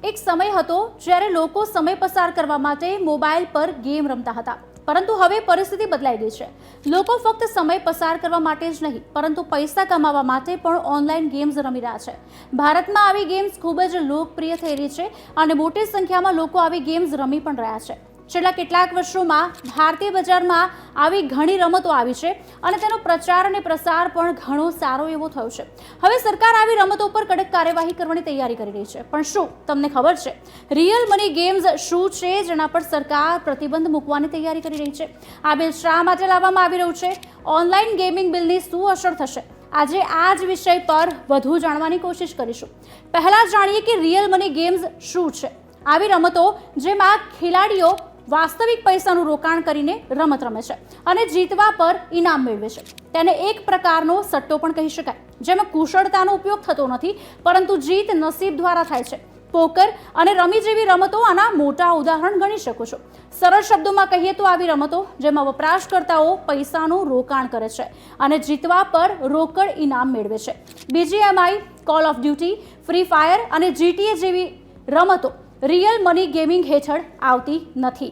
એક સમય હતો જ્યારે લોકો સમય પસાર કરવા માટે મોબાઈલ પર ગેમ રમતા હતા, પરંતુ હવે પરિસ્થિતિ બદલાઈ ગઈ છે। લોકો ફક્ત સમય પસાર કરવા માટે જ નહીં, પરંતુ પૈસા કમાવા માટે પણ ઓનલાઈન ગેમ્સ રમી રહ્યા છે। ભારતમાં આવી ગેમ્સ ખૂબ જ લોકપ્રિય થઈ રહી છે અને મોટી સંખ્યામાં લોકો આવી ગેમ્સ રમી પણ રહ્યા છે। છેલ્લા કેટલાક વર્ષોમાં ભારતીય બજારમાં આવી ઘણી રમતો આવી છે અને તેનો પ્રચાર અને પ્રસાર પણ ઘણો સારો એવો થયો છે। હવે સરકાર આવી રમતો પર કડક કાર્યવાહી કરવાની તૈયારી કરી રહી છે, પણ શું તમને ખબર છે રિયલ મની ગેમ્સ શું છે જેના પર સરકાર પ્રતિબંધ મૂકવાની તૈયારી કરી રહી છે? આ બિલ શા માટે લાવવામાં આવી રહ્યું છે? ઓનલાઈન ગેમિંગ બિલની શું અસર થશે? આજે આ જ વિષય પર વધુ જાણવાની કોશિશ કરીશું। પહેલા જાણીએ કે રિયલ મની ગેમ્સ શું છે। આવી રમતો જેમાં ખેલાડીઓ વાસ્તવિક પૈસાનું રોકાણ કરીને રમત રમે છે અને જીતવા પર ઇનામ મેળવે છે। તેને એક પ્રકારનો સટ્ટો પણ કહી શકાય, જેમાં કુશળતાનો ઉપયોગ થતો નથી, પરંતુ જીત નસીબ દ્વારા થાય છે। પોકર અને રમી જેવી રમતો આના મોટા ઉદાહરણ ગણી શકો છો। સરળ શબ્દોમાં કહીએ તો આવી રમતો જેમાં વપરાશકર્તાઓ પૈસાનું રોકાણ કરે છે અને જીતવા પર રોકડ ઇનામ મેળવે છે। BGMI, call of duty, free fire અને GTA જેવી રમતો રિયલ મની ગેમિંગ હેઠળ આવતી નથી,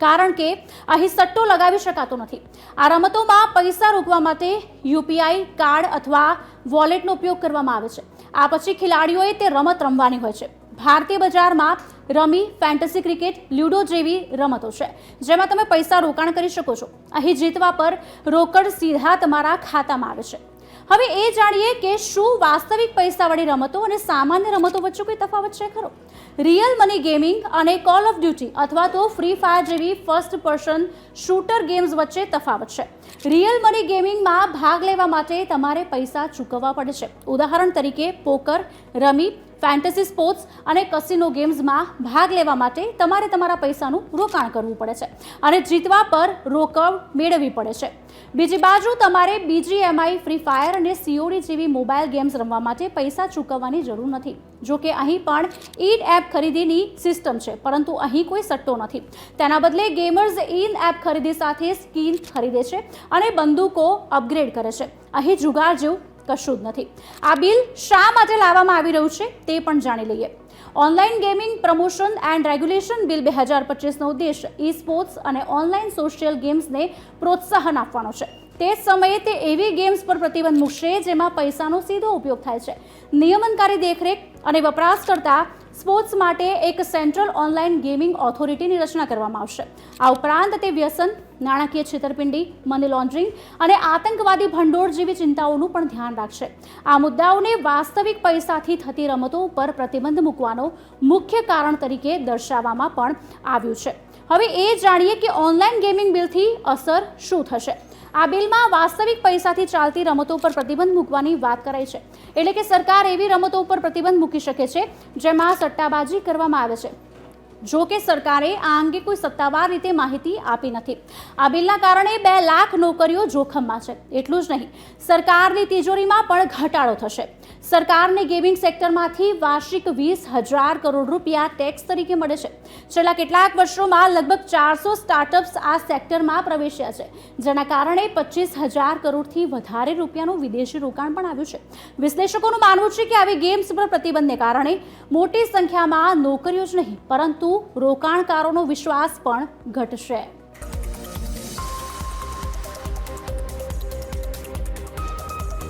કારણ કે અહીં સટ્ટો લગાવી શકાતો નથી। આ રમતોમાં પૈસા રોકવા માટે UPI કાર્ડ અથવા વોલેટનો ઉપયોગ કરવામાં આવે છે। આ પછી ખેલાડીઓએ તે રમત રમવાની હોય છે। ભારતીય બજારમાં રમી, ફેન્ટસી ક્રિકેટ, લ્યુડો જેવી રમતો છે જેમાં તમે પૈસા રોકાણ કરી શકો છો। અહીં જીતવા પર રોકડ સીધા તમારા ખાતામાં આવે છે। હવે એ જાણીએ કે શું વાસ્તવિક પૈસાવાળી રમતો અને સામાન્ય રમતો વચ્ચે કોઈ તફાવત છે ખરો? રિયલ મની ગેમિંગ અને કોલ ઓફ ડ્યુટી અથવા તો ફ્રી ફાયર જેવી ફર્સ્ટ પર્સન શૂટર ગેમ્સ વચ્ચે તફાવત છે। રિયલ મની ગેમિંગમાં ભાગ લેવા માટે તમારે પૈસા ચૂકવવા પડે છે। ઉદાહરણ તરીકે પોકર, રમી, ફેન્ટસી સ્પોર્ટ્સ અને કસિનો ગેમ્સમાં ભાગ લેવા માટે તમારે તમારા પૈસાનું રોકાણ કરવું પડે છે અને જીતવા પર રોકડ મેળવવી પડે છે। બીજી બાજુ તમારે BGMI, ફ્રી ફાયર અને COD જેવી મોબાઈલ ગેમ્સ રમવા માટે પૈસા ચૂકવવાની જરૂર નથી। જો કે અહીં પણ ઇન એપ ખરીદીની સિસ્ટમ છે, પરંતુ અહીં કોઈ સટ્ટો નથી। તેના બદલે ગેમર્સ ઇન એપ ખરીદી સાથે સ્કિન ખરીદે છે અને બંદૂકો અપગ્રેડ કરે છે। અહીં જુગાર જેવું કશું જ નથી। આ બિલ શા માટે લાવવામાં આવી રહ્યું છે તે પણ જાણી લઈએ। Online gaming promotion and regulation bill 2025નો ઉદ્દેશ ઈ સ્પોર્ટ્સ અને ઓનલાઈન સોશિયલ ગેમ્સને પ્રોત્સાહન આપવાનો છે। તે જ સમયે તે એવી ગેમ્સ પર પ્રતિબંધ મૂકશે જેમાં પૈસાનો સીધો ઉપયોગ થાય છે। નિયમનકારી દેખરેખ અને વપરાશકર્તા સ્પોર્ટ્સ માટે એક સેન્ટ્રલ ઓનલાઈન ગેમિંગ ઓથોરિટીની રચના કરવામાં આવશે। આ ઉપરાંત તે વ્યસન, નાણાકીય છેતરપિંડી, મની લોન્ડરિંગ અને આતંકવાદી ભંડોળ જેવી ચિંતાઓનું પણ ધ્યાન રાખશે। આ મુદ્દાઓને વાસ્તવિક પૈસાથી થતી રમતો ઉપર પ્રતિબંધ મૂકવાનો મુખ્ય કારણ તરીકે દર્શાવવામાં પણ આવ્યું છે। હવે એ જાણીએ કે ઓનલાઈન ગેમિંગ બિલથી અસર શું થશે। આ બિલમાં વાસ્તવિક પૈસાથી ચાલતી રમતો પર પ્રતિબંધ મૂકવાની વાત કરાઈ છે, એટલે કે સરકાર એવી રમતો ઉપર પ્રતિબંધ મૂકી શકે છે જેમાં સટ્ટાબાજી કરવામાં આવે છે। જો કે સરકારે આ અંગે કોઈ સત્તાવાર રીતે માહિતી આપી નથી। આ બિલના કારણે 2 લાખ નોકરીઓ જોખમમાં છે। એટલું જ નહીં, સરકારની તિજોરીમાં પણ ઘટાડો થશે। સરકારને ગેમિંગ સેક્ટરમાંથી વાર્ષિક 20,000 કરોડ રૂપિયા ટેક્સ તરીકે મળે છે। છેલ્લા કેટલાક વર્ષોમાં લગભગ 400 સ્ટાર્ટઅપ્સ આ સેક્ટરમાં પ્રવેશ્યા છે, જેના કારણે 25,000 કરોડથી વધારે રૂપિયાનું વિદેશી રોકાણ પણ આવ્યું છે। વિશ્લેષકોનું માનવું છે કે આવી ગેમ્સ પર પ્રતિબંધને કારણે મોટી સંખ્યામાં નોકરીઓ જ નહીં, પરંતુ રોકાણકારોનો વિશ્વાસ પણ ઘટશે।